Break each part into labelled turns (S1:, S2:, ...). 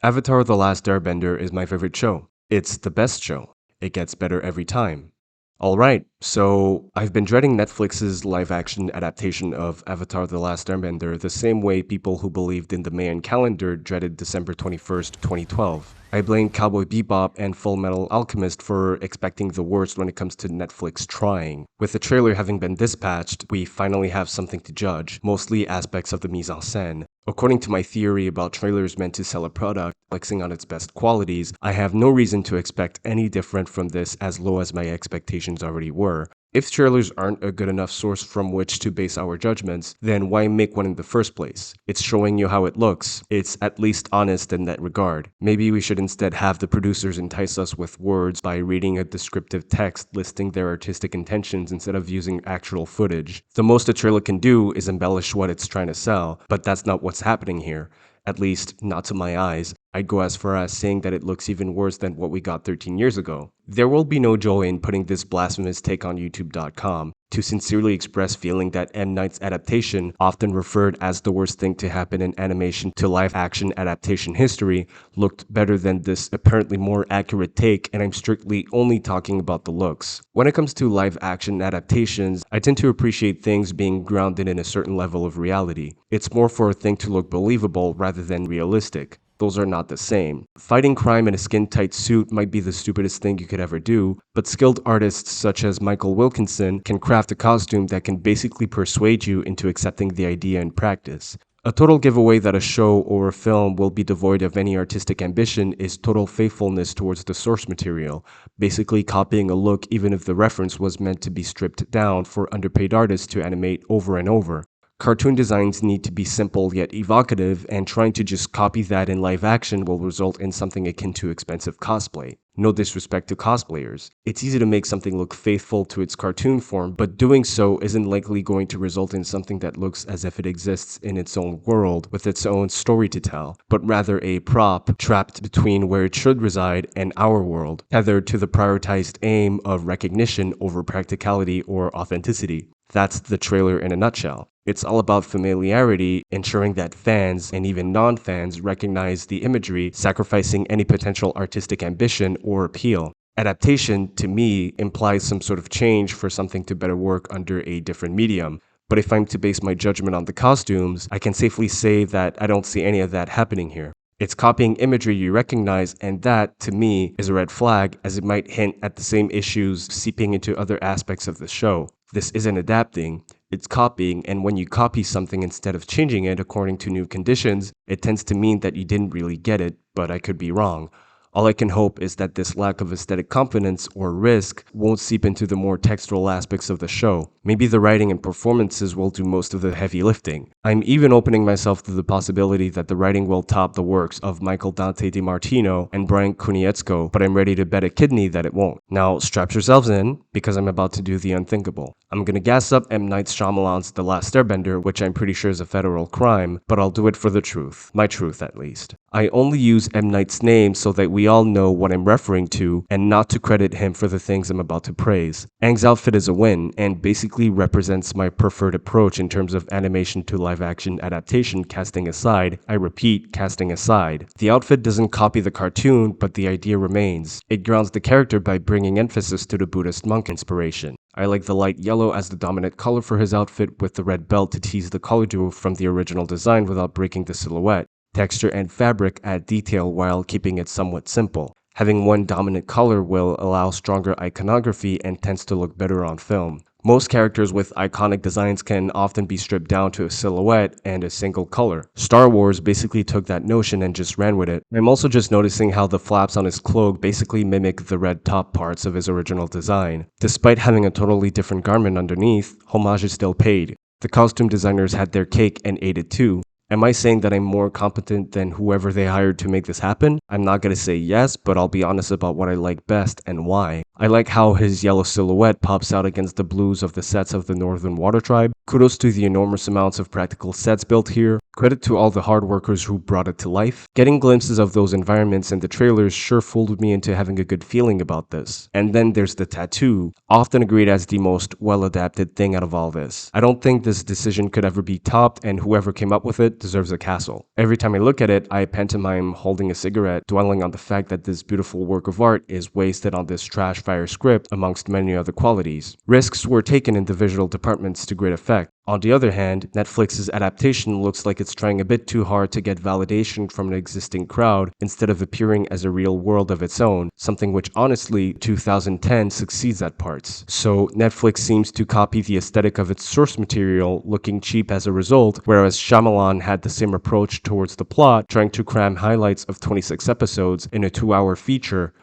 S1: Avatar: The Last Airbender is my favorite show. It's the best show. It gets better every time. Alright, so I've been dreading Netflix's live action adaptation of Avatar: The Last Airbender the same way people who believed in the Mayan calendar dreaded December 21st, 2012. I blame Cowboy Bebop and Full Metal Alchemist for expecting the worst when it comes to Netflix trying. With the trailer having been dispatched, we finally have something to judge, mostly aspects of the mise-en-scène. According to my theory about trailers meant to sell a product, flexing on its best qualities, I have no reason to expect any different from this as low as my expectations already were. If trailers aren't a good enough source from which to base our judgments, then why make one in the first place? It's showing you how it looks. It's at least honest in that regard. Maybe we should instead have the producers entice us with words by reading a descriptive text listing their artistic intentions instead of using actual footage. The most a trailer can do is embellish what it's trying to sell, but that's not what's happening here. At least, not to my eyes. I'd go as far as saying that it looks even worse than what we got 13 years ago. There will be no joy in putting this blasphemous take on YouTube.com to sincerely express feeling that M. Night's adaptation, often referred as the worst thing to happen in animation to live-action adaptation history, looked better than this apparently more accurate take, and I'm strictly only talking about the looks. When it comes to live-action adaptations, I tend to appreciate things being grounded in a certain level of reality. It's more for a thing to look believable rather than realistic. Those are not the same. Fighting crime in a skin-tight suit might be the stupidest thing you could ever do, but skilled artists such as Michael Wilkinson can craft a costume that can basically persuade you into accepting the idea in practice. A total giveaway that a show or a film will be devoid of any artistic ambition is total faithfulness towards the source material, basically copying a look even if the reference was meant to be stripped down for underpaid artists to animate over and over. Cartoon designs need to be simple yet evocative, and trying to just copy that in live action will result in something akin to expensive cosplay. No disrespect to cosplayers. It's easy to make something look faithful to its cartoon form, but doing so isn't likely going to result in something that looks as if it exists in its own world with its own story to tell, but rather a prop trapped between where it should reside and our world, tethered to the prioritized aim of recognition over practicality or authenticity. That's the trailer in a nutshell. It's all about familiarity, ensuring that fans and even non-fans recognize the imagery, sacrificing any potential artistic ambition or appeal. Adaptation, to me, implies some sort of change for something to better work under a different medium. But if I'm to base my judgment on the costumes, I can safely say that I don't see any of that happening here. It's copying imagery you recognize, and that, to me, is a red flag, as it might hint at the same issues seeping into other aspects of the show. This isn't adapting, it's copying, and when you copy something instead of changing it according to new conditions, it tends to mean that you didn't really get it, but I could be wrong. All I can hope is that this lack of aesthetic confidence or risk won't seep into the more textual aspects of the show. Maybe the writing and performances will do most of the heavy lifting. I'm even opening myself to the possibility that the writing will top the works of Michael Dante DiMartino and Brian Konietzko, but I'm ready to bet a kidney that it won't. Now, strap yourselves in, because I'm about to do the unthinkable. I'm gonna gas up M. Night Shyamalan's The Last Airbender, which I'm pretty sure is a federal crime, but I'll do it for the truth. My truth, at least. I only use M. Night's name so that we all know what I'm referring to, and not to credit him for the things I'm about to praise. Aang's outfit is a win, and basically represents my preferred approach in terms of animation to live-action adaptation, casting aside. I repeat, casting aside. The outfit doesn't copy the cartoon, but the idea remains. It grounds the character by bringing emphasis to the Buddhist monk inspiration. I like the light yellow as the dominant color for his outfit, with the red belt to tease the color duo from the original design without breaking the silhouette. Texture and fabric add detail while keeping it somewhat simple. Having one dominant color will allow stronger iconography and tends to look better on film. Most characters with iconic designs can often be stripped down to a silhouette and a single color. Star Wars basically took that notion and just ran with it. I'm also just noticing how the flaps on his cloak basically mimic the red top parts of his original design. Despite having a totally different garment underneath, homage is still paid. The costume designers had their cake and ate it too. Am I saying that I'm more competent than whoever they hired to make this happen? I'm not gonna say yes, but I'll be honest about what I like best and why. I like how his yellow silhouette pops out against the blues of the sets of the Northern Water Tribe. Kudos to the enormous amounts of practical sets built here. Credit to all the hard workers who brought it to life. Getting glimpses of those environments in the trailers sure fooled me into having a good feeling about this. And then there's the tattoo, often agreed as the most well-adapted thing out of all this. I don't think this decision could ever be topped, and whoever came up with it deserves a castle. Every time I look at it, I pantomime holding a cigarette, dwelling on the fact that this beautiful work of art is wasted on this trash fire script amongst many other qualities. Risks were taken in the visual departments to great effect. On the other hand, Netflix's adaptation looks like it's trying a bit too hard to get validation from an existing crowd instead of appearing as a real world of its own, something which honestly 2010 succeeds at parts. So Netflix seems to copy the aesthetic of its source material, looking cheap as a result, whereas Shyamalan had the same approach towards the plot, trying to cram highlights of 26 episodes in a 2-hour feature.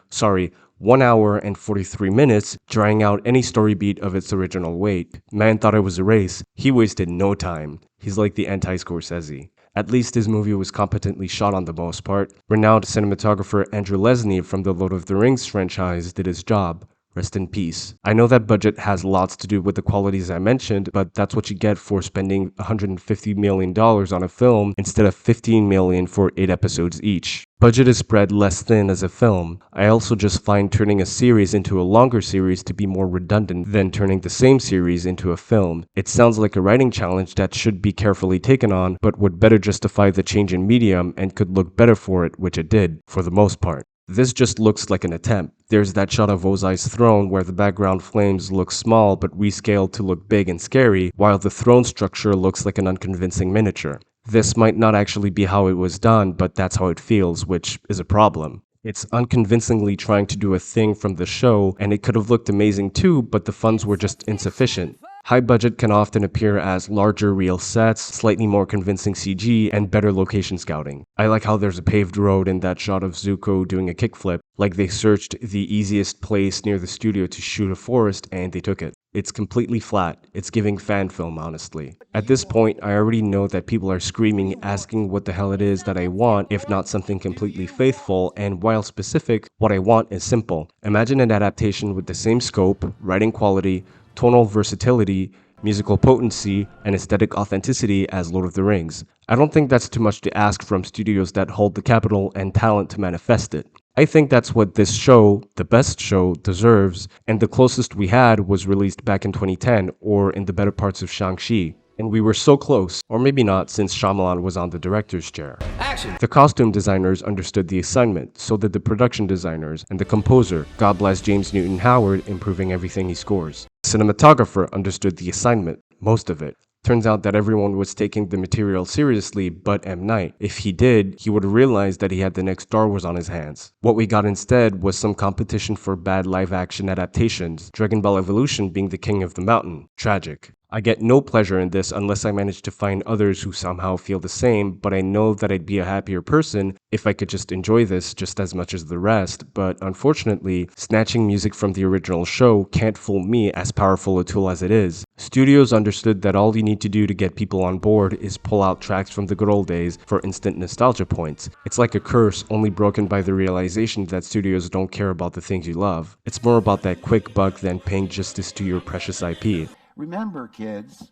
S1: 1 hour and 43 minutes, drying out any story beat of its original weight. Man thought it was a race. He wasted no time. He's like the anti-Scorsese. At least his movie was competently shot on the most part. Renowned cinematographer Andrew Lesnie from the Lord of the Rings franchise did his job. Rest in peace. I know that budget has lots to do with the qualities I mentioned, but that's what you get for spending $150 million on a film instead of $15 million for 8 episodes each. Budget is spread less thin as a film. I also just find turning a series into a longer series to be more redundant than turning the same series into a film. It sounds like a writing challenge that should be carefully taken on, but would better justify the change in medium and could look better for it, which it did, for the most part. This just looks like an attempt. There's that shot of Ozai's throne where the background flames look small but rescaled to look big and scary, while the throne structure looks like an unconvincing miniature. This might not actually be how it was done, but that's how it feels, which is a problem. It's unconvincingly trying to do a thing from the show, and it could have looked amazing too, but the funds were just insufficient. High budget can often appear as larger real sets, slightly more convincing CG, and better location scouting. I like how there's a paved road in that shot of Zuko doing a kickflip, like they searched the easiest place near the studio to shoot a forest and they took it. It's completely flat. It's giving fan film, honestly. At this point, I already know that people are screaming, asking what the hell it is that I want, if not something completely faithful, and while specific, what I want is simple. Imagine an adaptation with the same scope, writing quality, tonal versatility, musical potency, and aesthetic authenticity as Lord of the Rings. I don't think that's too much to ask from studios that hold the capital and talent to manifest it. I think that's what this show, the best show, deserves, and the closest we had was released back in 2010 or in the better parts of Shang-Chi. And we were so close, or maybe not since Shyamalan was on the director's chair. Action! The costume designers understood the assignment, so did the production designers, and the composer, God bless James Newton Howard, improving everything he scores. The cinematographer understood the assignment, most of it. Turns out that everyone was taking the material seriously but M. Night. If he did, he would have realized that he had the next Star Wars on his hands. What we got instead was some competition for bad live-action adaptations, Dragon Ball Evolution being the king of the mountain. Tragic. I get no pleasure in this unless I manage to find others who somehow feel the same, but I know that I'd be a happier person if I could just enjoy this just as much as the rest, but unfortunately, snatching music from the original show can't fool me as powerful a tool as it is. Studios understood that all you need to do to get people on board is pull out tracks from the good old days for instant nostalgia points. It's like a curse only broken by the realization that studios don't care about the things you love. It's more about that quick buck than paying justice to your precious IP.
S2: Remember, kids,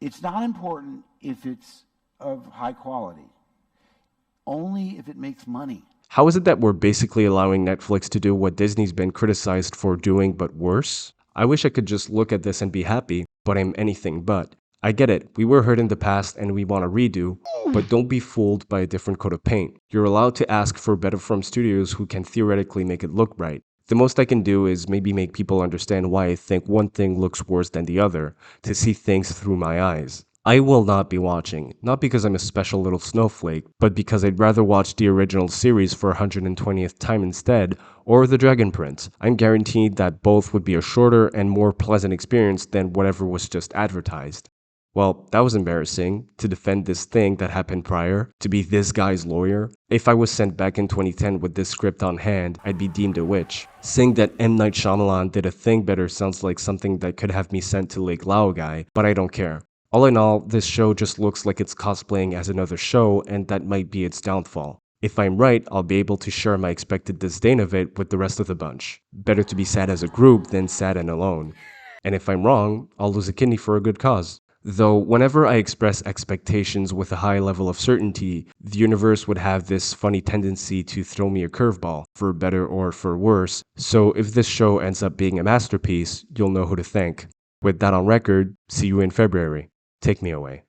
S2: it's not important if it's of high quality, only if it makes money.
S1: How is it that we're basically allowing Netflix to do what Disney's been criticized for doing but worse? I wish I could just look at this and be happy, but I'm anything but. I get it, we were hurt in the past and we want to redo, but don't be fooled by a different coat of paint. You're allowed to ask for better from studios who can theoretically make it look right. The most I can do is maybe make people understand why I think one thing looks worse than the other, to see things through my eyes. I will not be watching, not because I'm a special little snowflake, but because I'd rather watch the original series for 120th time instead, or The Dragon Prince. I'm guaranteed that both would be a shorter and more pleasant experience than whatever was just advertised. Well, that was embarrassing, to defend this thing that happened prior, to be this guy's lawyer. If I was sent back in 2010 with this script on hand, I'd be deemed a witch. Saying that M. Night Shyamalan did a thing better sounds like something that could have me sent to Lake Laogai, but I don't care. All in all, this show just looks like it's cosplaying as another show, and that might be its downfall. If I'm right, I'll be able to share my expected disdain of it with the rest of the bunch. Better to be sad as a group than sad and alone. And if I'm wrong, I'll lose a kidney for a good cause. Though, whenever I express expectations with a high level of certainty, the universe would have this funny tendency to throw me a curveball, for better or for worse. So, if this show ends up being a masterpiece, you'll know who to thank. With that on record, see you in February. Take me away.